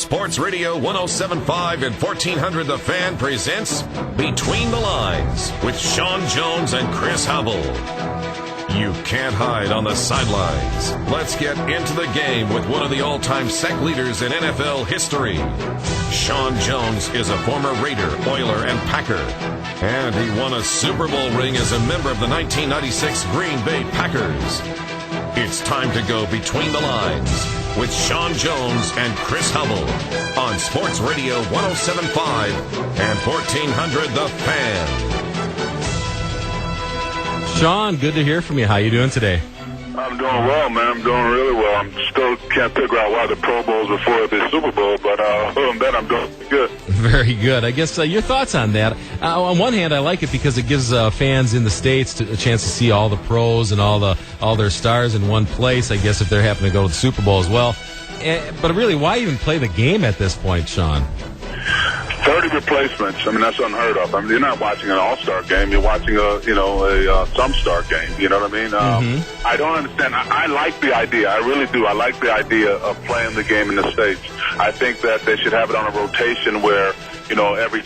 Sports Radio 107.5 and 1400 The Fan presents Between the Lines with Sean Jones and Chris Havel. You can't hide on the sidelines. Let's get into the game with one of the all-time sack leaders in NFL history. Sean Jones is a former Raider, Oiler, and Packer. And he won a Super Bowl ring as a member of the 1996 Green Bay Packers. It's time to go between the lines with Sean Jones and Chris Havel on Sports Radio 107.5 and 1400 The Fan. Sean, good to hear from you. How you doing today? I'm doing well, man. I'm doing really well. I'm still can't figure out why the Pro Bowl's before the Super Bowl, but other than that, I'm doing good. Very good. I guess your thoughts on that. On one hand, I like it because it gives fans in the States a chance to see all the pros and all their stars in one place, I guess, if they're happening to go to the Super Bowl as well. But really, why even play the game at this point, Sean? 30 replacements. I mean, that's unheard of. I mean, you're not watching an all-star game. You're watching a some-star game. You know what I mean? I don't understand. I like the idea. I really do. I like the idea of playing the game in the States. I think that they should have it on a rotation where, every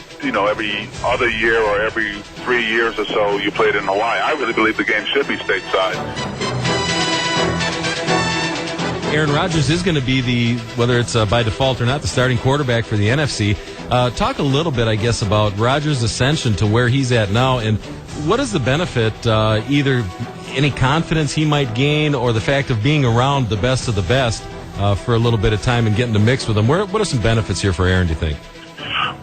other year or every 3 years or so you play it in Hawaii. I really believe the game should be stateside. Aaron Rodgers is going to be whether it's by default or not, the starting quarterback for the NFC. Talk a little bit, I guess, about Rodgers' ascension to where he's at now, and what is the benefit, either any confidence he might gain or the fact of being around the best of the best for a little bit of time and getting to mix with them? What are some benefits here for Aaron, do you think?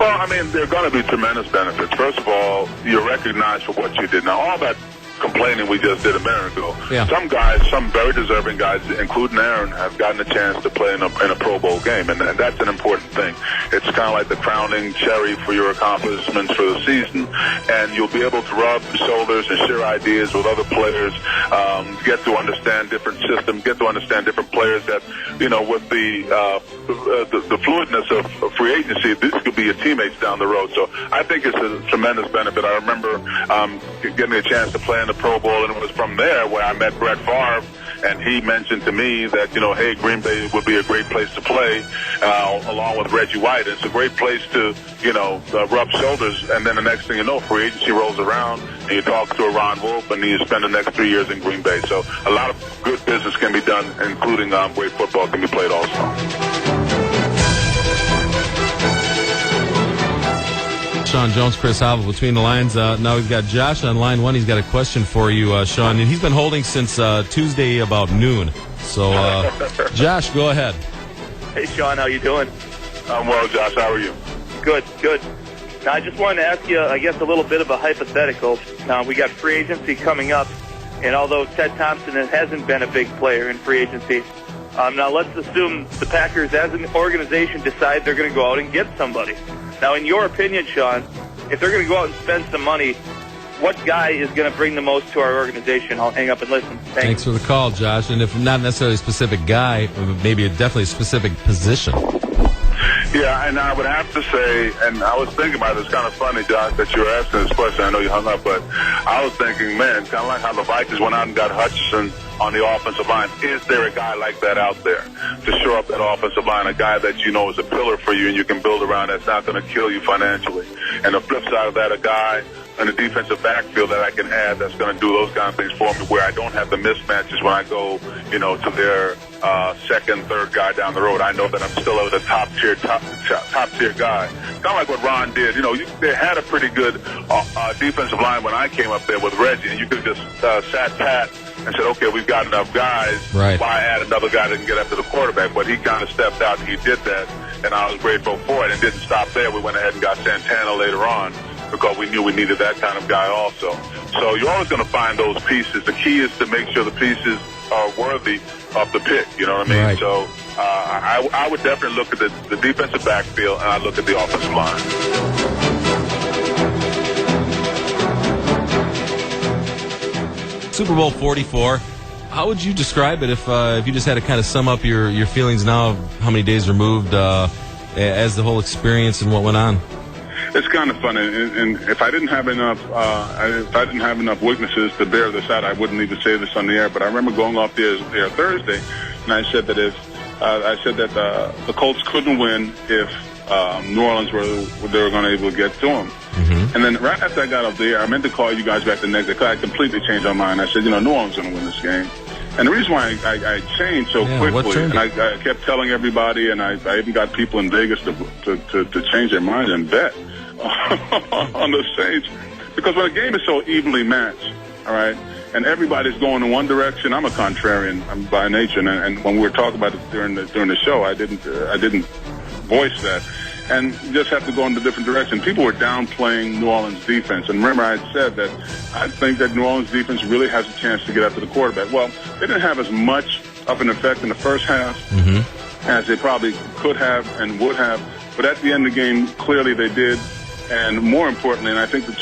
Well, I mean, there are going to be tremendous benefits. First of all, you're recognized for what you did. Now, all that complaining we just did a minute ago. Yeah. Some guys, some very deserving guys, including Aaron, have gotten a chance to play in a Pro Bowl game, and that's an important thing. It's kind of like the crowning cherry for your accomplishments for the season, and you'll be able to rub shoulders and share ideas with other players, get to understand different systems, get to understand different players that, with the fluidness of free agency, these could be your teammates down the road. So I think it's a tremendous benefit. I remember getting a chance to play in the Pro Bowl, and it was from there where I met Brett Favre, and he mentioned to me that, hey, Green Bay would be a great place to play, along with Reggie White. It's a great place to, rub shoulders, and then the next thing you know, free agency rolls around, and you talk to a Ron Wolf, and you spend the next 3 years in Green Bay. So a lot of good business can be done, including great football can be played also. Sean Jones, Chris Havel, Between the Lines. Now we've got Josh on line one. He's got a question for you, Sean, and he's been holding since Tuesday about noon. So, Josh, go ahead. Hey, Sean, how you doing? I'm well, Josh. How are you? Good. Now, I just wanted to ask you, I guess, a little bit of a hypothetical. We got free agency coming up, and although Ted Thompson hasn't been a big player in free agency, now let's assume the Packers, as an organization, decide they're going to go out and get somebody. Now, in your opinion, Sean, if they're going to go out and spend some money, what guy is going to bring the most to our organization? I'll hang up and listen. Thanks for the call, Josh. And if not necessarily a specific guy, maybe definitely a specific position. Yeah, and I would have to say, and I was thinking about it, it's kind of funny, Josh, that you were asking this question. I know you hung up, but I was thinking, man, kind of like how the Vikings went out and got Hutchinson on the offensive line. Is there a guy like that out there to shore up that offensive line, a guy that you know is a pillar for you and you can build around that's not going to kill you financially? And the flip side of that, a guy in the defensive backfield that I can add that's going to do those kind of things for me where I don't have the mismatches when I go, to their second, third guy down the road. I know that I'm still a top tier guy. Kind of like what Ron did. They had a pretty good defensive line when I came up there with Reggie, and you could have just sat pat and said, okay, we've got enough guys. Right. Why add another guy that can get after the quarterback? But he kind of stepped out and he did that, and I was grateful for it. And didn't stop there. We went ahead and got Santana later on because we knew we needed that kind of guy also. So you're always going to find those pieces. The key is to make sure the pieces are worthy of the pick. You know what I mean? Right. So I would definitely look at the defensive backfield, and I look at the offensive line. Super Bowl 44. How would you describe it if you just had to kind of sum up your feelings now, how many days removed as the whole experience and what went on? It's kind of funny, and if I didn't have enough witnesses to bear this out, I wouldn't need to say this on the air. But I remember going off the air Thursday, and I said that if I said that the Colts couldn't win if New Orleans were going to able to get to them. Mm-hmm. And then right after I got up there, I meant to call you guys back the next day because I completely changed my mind. I said, New Orleans is going to win this game. And the reason why I changed so quickly, and I kept telling everybody, and I even got people in Vegas to change their minds and bet on the Saints. Because when a game is so evenly matched, all right, and everybody's going in one direction, I'm a contrarian by nature, and when we were talking about it during the show, I didn't voice that. And you just have to go in a different direction. People were downplaying New Orleans defense. And remember, I had said that I think that New Orleans defense really has a chance to get after the quarterback. Well, they didn't have as much of an effect in the first half as they probably could have and would have. But at the end of the game, clearly they did. And more importantly, and I think the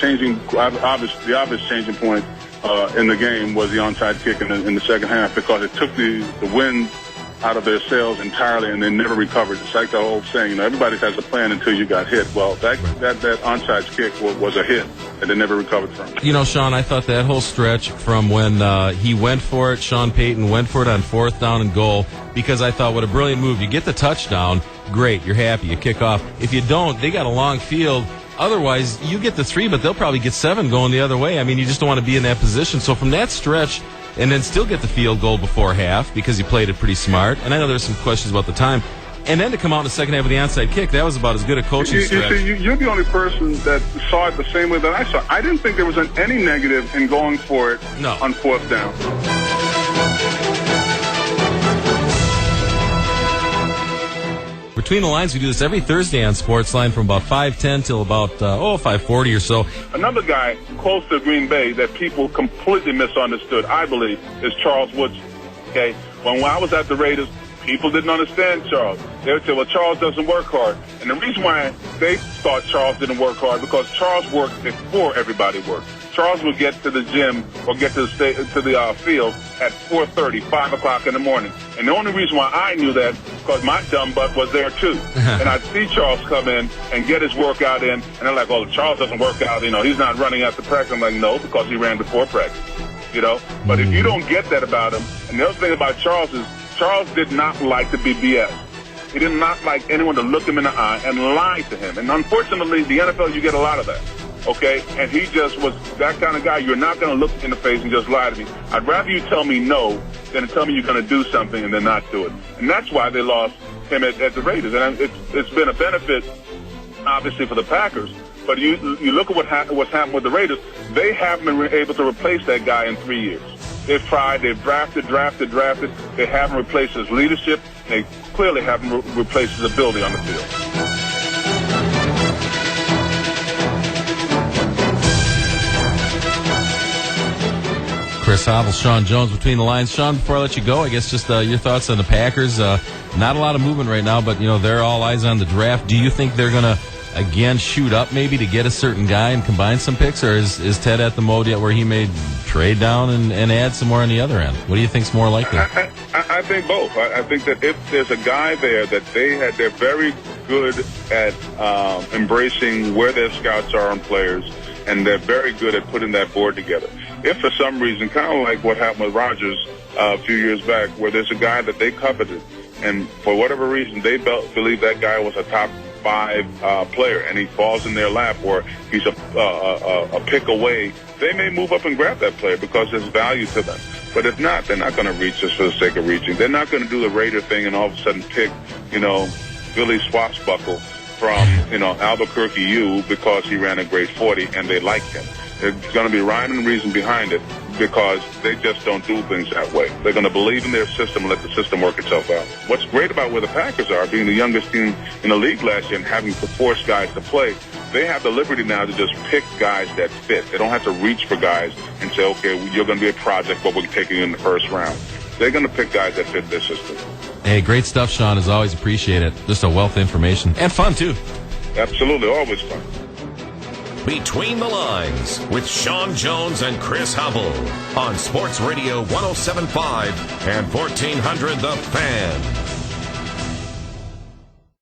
obvious changing point in the game was the onside kick in the second half, because it took the wind out of their sails entirely, and they never recovered. It's like the old saying, everybody has a plan until you got hit. Well, that onside kick was a hit, and they never recovered from it. Sean, I thought that whole stretch from when he went for it, Sean Payton went for it on 4th down and goal, because I thought, what a brilliant move. You get the touchdown, great, you're happy, you kick off. If you don't, they got a long field. Otherwise, you get the 3, but they'll probably get 7 going the other way. I mean, you just don't want to be in that position. So from that stretch, and then still get the field goal before half because he played it pretty smart. And I know there's some questions about the time. And then to come out in the second half with the onside kick, that was about as good a coaching stretch. You're the only person that saw it the same way that I saw it. I didn't think there was any negative in going for it on 4th down. Between the Lines, we do this every Thursday on Sportsline from about 5:10 till about 5:40 or so. Another guy close to Green Bay that people completely misunderstood, I believe, is Charles Woodson. Okay, when I was at the Raiders, people didn't understand Charles. They would say, well, Charles doesn't work hard. And the reason why they thought Charles didn't work hard, because Charles worked before everybody worked. Charles would get to the gym or get to the field at 4:30, 5 o'clock in the morning. And the only reason why I knew that, because my dumb butt was there too. And I'd see Charles come in and get his workout in, and they're like, oh, Charles doesn't work out, he's not running after practice. I'm like, no, because he ran before practice, But if you don't get that about him, and the other thing about Charles is Charles did not like to be BS. He did not like anyone to look him in the eye and lie to him. And unfortunately, the NFL, you get a lot of that. Okay, and he just was that kind of guy. You're not going to look in the face and just lie to me. I'd rather you tell me no than to tell me you're going to do something and then not do it. And that's why they lost him at the Raiders. And it's been a benefit, obviously, for the Packers. But you look at what's happened with the Raiders. They haven't been able to replace that guy in 3 years. They've tried. They've drafted. They haven't replaced his leadership. They clearly haven't replaced his ability on the field. Chris Havel, Sean Jones, Between the Lines. Sean, before I let you go, I guess just your thoughts on the Packers. Not a lot of movement right now, but, they're all eyes on the draft. Do you think they're going to, again, shoot up maybe to get a certain guy and combine some picks, or is Ted at the mode yet where he may trade down and add some more on the other end? What do you think's more likely? I think both. I think that if there's a guy there that they're very good at embracing where their scouts are on players, and they're very good at putting that board together. If for some reason, kind of like what happened with Rodgers a few years back, where there's a guy that they coveted, and for whatever reason they believe that guy was a top 5 player, and he falls in their lap, or he's a pick away, they may move up and grab that player because there's value to them. But if not, they're not going to reach just for the sake of reaching. They're not going to do the Raider thing and all of a sudden pick, Billy Swashbuckle from, Albuquerque U because he ran a great 40 and they like him. There's going to be rhyme and reason behind it, because they just don't do things that way. They're going to believe in their system and let the system work itself out. What's great about where the Packers are, being the youngest team in the league last year and having to force guys to play, they have the liberty now to just pick guys that fit. They don't have to reach for guys and say, okay, you're going to be a project, but we're taking you in the first round. They're going to pick guys that fit their system. Hey, great stuff, Sean. As always, appreciate it. Just a wealth of information. And fun, too. Absolutely. Always fun. Between the Lines with Sean Jones and Chris Havel on Sports Radio 107.5 and 1400 The Fan.